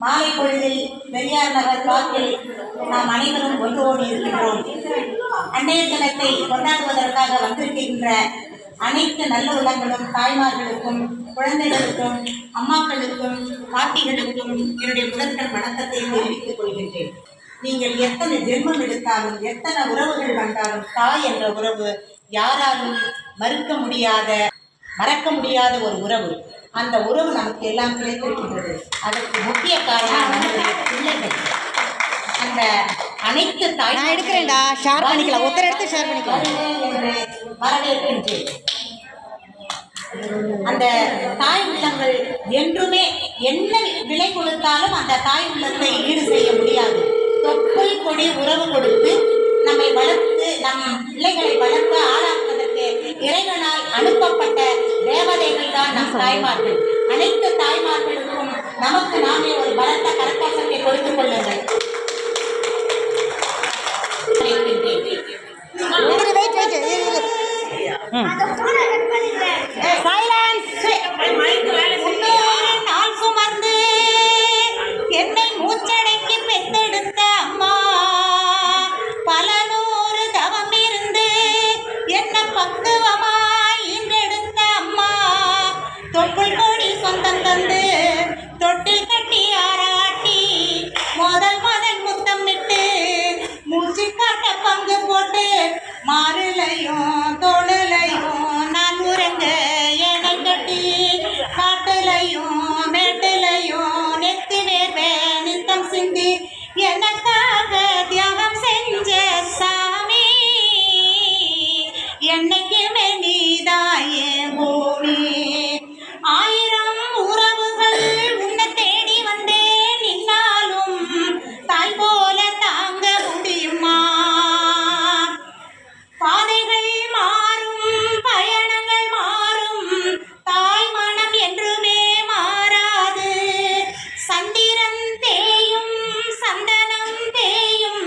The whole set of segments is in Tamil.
மாலை பொழுதில் பெரியார் நகர் பார்க்கில் நாம் அனைவரும் ஒன்றோடு இருக்கின்றோம். அன்னைய தினத்தை கொண்டாடுவதற்காக வந்திருக்கின்ற அனைத்து நல்ல உள்ளங்களும் தாய்மார்களுக்கும் குழந்தைகளுக்கும் அம்மாக்களுக்கும் பாட்டிகளுக்கும் என்னுடைய முதற்கண் வணக்கத்தை தெரிவித்துக் கொள்கின்றேன். நீங்கள் எத்தனை ஜென்மம் எடுத்தாலும் எத்தனை உறவுகள் வந்தாலும் தாய் என்ற உறவு யாராலும் மறக்க முடியாத ஒரு உறவு. அந்த உறவு நமக்கு எல்லாம் கிடைத்திருக்கின்றது. அதற்கு முக்கிய காரணம் நம்முடைய பிள்ளைகள். அந்த அனைத்து தாய் நான் எடுக்கிறேன்டா, ஷேர் பண்ணிக்கலாம், ஒருத்தர் எடுத்து ஷேர் பண்ணிக்கலாம் என்று வரவேற்கின்றேன். அந்த தாய் உள்ளங்கள் என்றுமே என்ன விலை கொடுத்தாலும் அந்த தாய் உள்ளத்தை ஈடு செய்ய முடியாது. தொப்புள் கொடி உறவு கொடுத்து நம்மை வளர்த்து நம் பிள்ளைகளை வளர்த்து ஆளாக்குவதற்கு இறைவனால் அனுப்பப்பட்ட தேவதைகள் தான் நம் தாய்மார்கள். அனைத்து தாய்மார்களுக்கும் நமக்கு நாமே ஒரு பலத்த கரகோஷத்தை கொடுத்துக் கொள்ளுங்கள். என்னை மூச்சடைக்கு பெத்தெடுத்த அம்மா, பல நூறு தவம் இருந்து என்ன பக்குவமாய் ஈன்றெடுத்த அம்மா, தொப்புள் கொடி சொந்தம் தந்து தொட்டில் கட்டி ஆராட்டி முதல் முத்தம் விட்டு மூச்சு காட்ட பங்கு போட்டு மாறுலையும் தோளுலையும் நான் உறங்க எடை கட்டி காட்டுலையும் மேட்டுலையும் நெத்தி வேர்வே நித்தம் சிந்தி எனக்காக தியாகம் செஞ்ச சாமி, என்னைக்குமே நீதாயே பூமி. ஆயிரம் உறவுகள் உன்னை தேடி வந்தேன், நின்னாலும் தாய் போல தாங்க முடியுமா? பாதைகள் மாறும், பயணங்கள் மாறும், தாய் மனம் என்றுமே மாறாது. சந்திரன் தேயும், சந்தனம் தேயும்,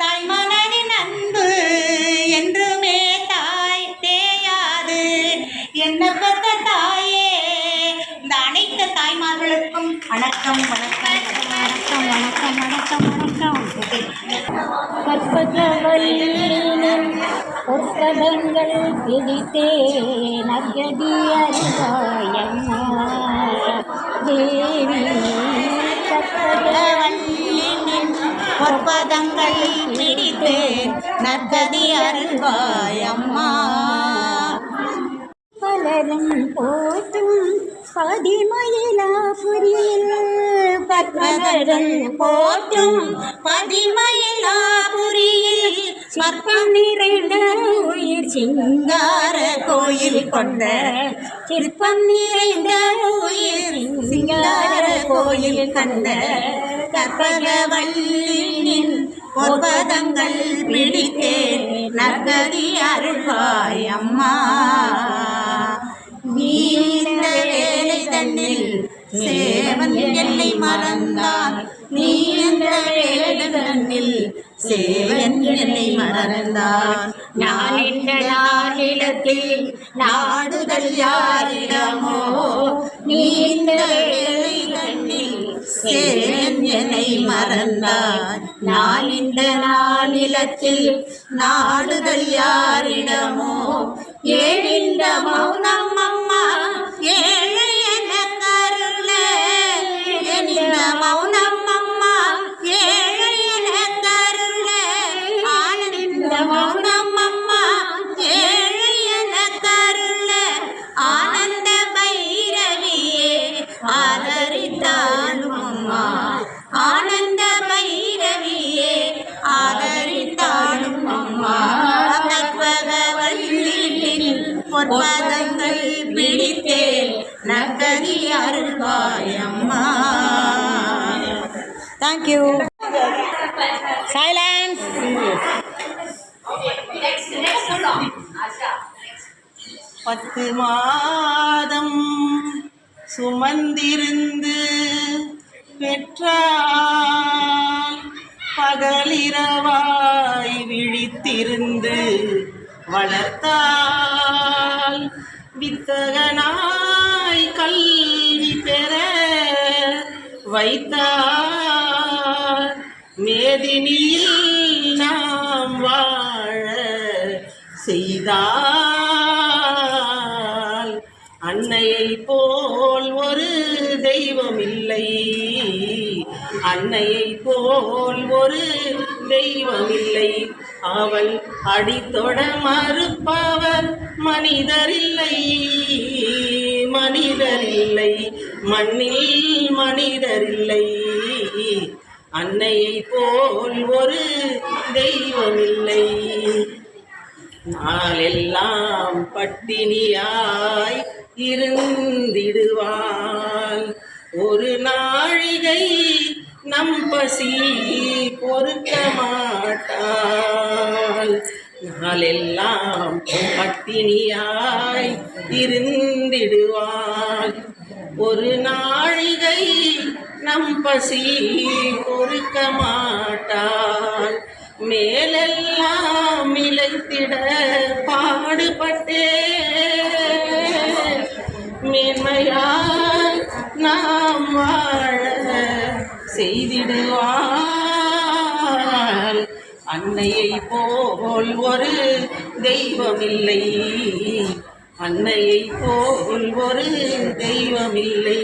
தாய் மனதின் அன்பு என்றுமே தாய் தேயாது. என்ன பெற்ற தாயே, இந்த அனைத்து தாய்மார்களுக்கும் வணக்கம் வணக்கம் வணக்கம் வணக்கம் வணக்கம் வணக்கம். கற்பகவல்லினின் பொற்பதங்கள் பிடித்தே நகதி அறிவாயம்மா தேவி. கற்பகவல்லினின் பொற்பதங்கள் பிடித்தே நற்கதி அருள்வாயம்மா. பலரும் போற்றும் பதிமயிலாபுரியில் பற்பதரும் போற்றும் பதிமயிலாபுரியில் சொற்பம் நிறைந்த உயிர் சிங்கார கோயில் கொண்ட சிற்பம் நிறைந்த உயிர் சிங்கார கோயில் கண்ட கற்பகவல்லினின் பொற்பதங்கள் பிடித்தேன் நற்கதி அருள்வாய் அம்மா. நீ இந்த வேலை தன்னில் சேவன் என்னை மறந்தான், நீ இந்த வேலை தன்னில் சேவன் என்னை மறந்தான். நான் இந்த நாளிடத்தில் நாடுதல் யாரிடமோ, நீ இந்த வேலை தன்னில் சேவன் என்னை மறந்தான். நான் இந்த நாளிலத்தில் நாடுதல் யாரிடமோ, ஏன் இந்த மௌனம் அம்மா ஏழை என கருள, ஏன் இந்த மௌனம் அம்மா ஏழை என கருள, ஆனந்த மௌனம் அம்மா ஏழை என கருள, ஆனந்த பைரவியே ஆதரித்தாலும் அம்மா, ஆனந்த பைரவியே ஆதரித்தாலும் அம்மா. கற்பகவல்லினின் பொற்பதங்கள் பிடித்தேன் நற்கதி அருள்வாய் அம்மா. தேங்க்யூ. சைலன்ஸ். 10 மாதம் சுமந்திருந்து பெற்றால், பகலிரவாய் விழித்திருந்து வளர்த்தால், வித்தகனாய் கல்வி பெற வைத்தார். மேதினியில் நாம் வாழ செய்தால். அன்னையை போல் ஒரு தெய்வம் இல்லை, அன்னையை போல் ஒரு தெய்வம் இல்லை. அவள் அடித்தொட மறுப்பவர் மனிதரில்லை, மனிதரில்லை, மண்ணில் மனிதரில்லை. அன்னையை போல் ஒரு தெய்வமில்லை. நாளெல்லாம் பட்டினியாய் இருந்திடுவாள், ஒரு நாழிகை நம் பசி பொறுக்க மாட்டாள். நாளெல்லாம் பட்டினியாய் இருந்திடுவாள், ஒரு நாழிகை நம் பசி பொறுக்க மாட்டாள். மேலெல்லாம் இழைத்திட பாடுபட்டே மேன்மையாய் நாம் வாழ செய்திடுவாள். அன்னையை போல் ஒரு தெய்வமில்லை, அன்னையை போல் ஒரு தெய்வமில்லை.